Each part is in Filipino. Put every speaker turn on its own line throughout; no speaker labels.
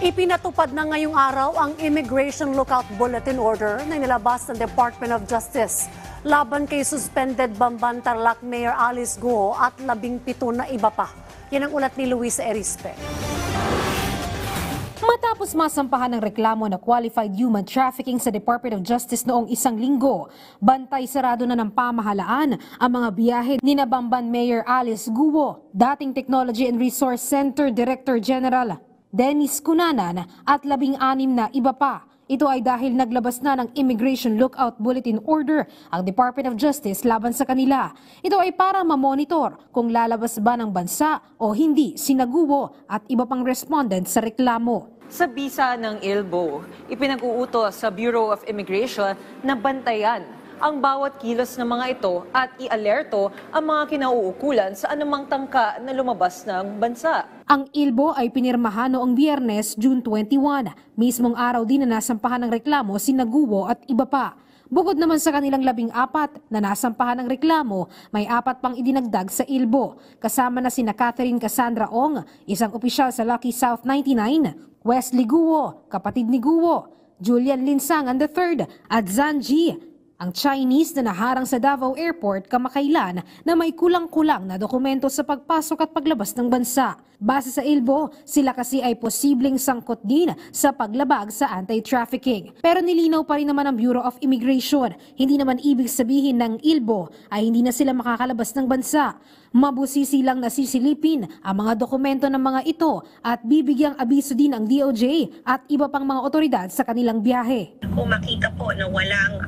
Ipinatupad na ngayong araw ang Immigration Lookout Bulletin Order na nilabas ng Department of Justice laban kay suspended Bamban Tarlac Mayor Alice Guo at 17 na iba pa. Yan ang ulat ni Luisa Erispe.
Matapos masampahan ng reklamo na qualified human trafficking sa Department of Justice noong isang linggo, bantay sarado na ng pamahalaan ang mga biyahe ni Bamban Mayor Alice Guo, dating Technology and Resource Center Director General Dennis Cunanan at 16 na iba pa. Ito ay dahil naglabas na ng Immigration Lookout Bulletin Order ang Department of Justice laban sa kanila. Ito ay para mamonitor kung lalabas ba ng bansa o hindi sina Guo at iba pang respondent sa reklamo.
Sa bisa ng ILBO, ipinag-uutos sa Bureau of Immigration na bantayan ang bawat kilos ng mga ito at i-alerto ang mga kinauukulan sa anumang tangka na lumabas ng bansa.
Ang ILBO ay pinirmahan noong Biyernes, June 21. Mismong araw din na nasampahan ng reklamo sina Guo at iba pa. Bukod naman sa kanilang 14 na nasampahan ng reklamo, may 4 pang idinagdag sa ILBO. Kasama na sina Catherine Cassandra Ong, isang opisyal sa Lucky South 99, Wesley Guo, kapatid ni Guo, Julian Linsangan III at Zan Ji, ang Chinese na naharang sa Davao Airport kamakailan na may kulang-kulang na dokumento sa pagpasok at paglabas ng bansa. Base sa ILBO, sila kasi ay posibleng sangkot din sa paglabag sa anti-trafficking. Pero nilinaw pa rin naman ng Bureau of Immigration, hindi naman ibig sabihin ng ILBO ay hindi na sila makakalabas ng bansa. Mabusisi lang nasisilipin ang mga dokumento ng mga ito at bibigyang abiso din ang DOJ at iba pang mga otoridad sa kanilang biyahe.
Kung makita po na walang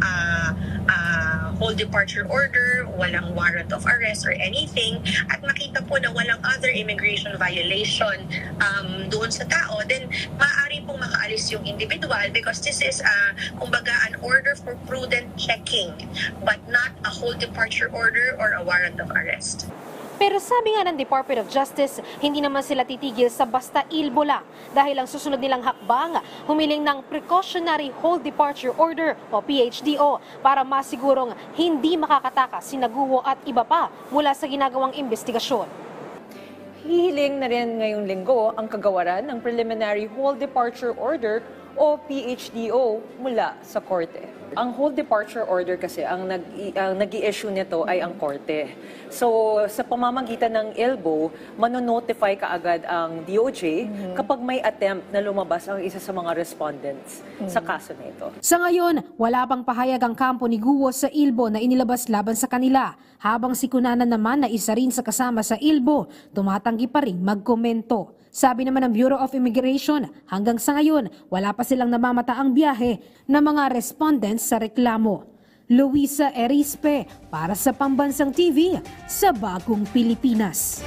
whole departure order, walang warrant of arrest or anything, at makita po na walang other immigration violation doon sa tao, then maaari pong makaalis yung individual because this is kumbaga an order for prudent checking but not a whole departure order or a warrant of arrest.
Pero sabi nga ng Department of Justice, hindi naman sila titigil sa basta ILBO lang dahil ang susunod nilang hakbang, humiling ng Precautionary Whole Departure Order o PHDO para masigurong hindi makakatakas sina Guo at iba pa mula sa ginagawang investigasyon.
Hihiling na rin ngayong linggo ang kagawaran ng Preliminary Whole Departure Order o PHDO mula sa korte. Ang whole departure order kasi, ang nag-i-issue nito ay ang korte. So, sa pamamagitan ng ILBO, manonotify kaagad ang DOJ kapag may attempt na lumabas ang isa sa mga respondents sa kaso na ito.
Sa ngayon, wala pang pahayag ang kampo ni Guo sa ILBO na inilabas laban sa kanila, habang si Cunanan naman na isa rin sa kasama sa ILBO, tumatanggi pa rin magkomento. Sabi naman ng Bureau of Immigration, hanggang sa ngayon, wala pa silang namamataang biyahe ng mga respondents sa reklamo. Luisa Erispe para sa Pambansang TV sa Bagong Pilipinas.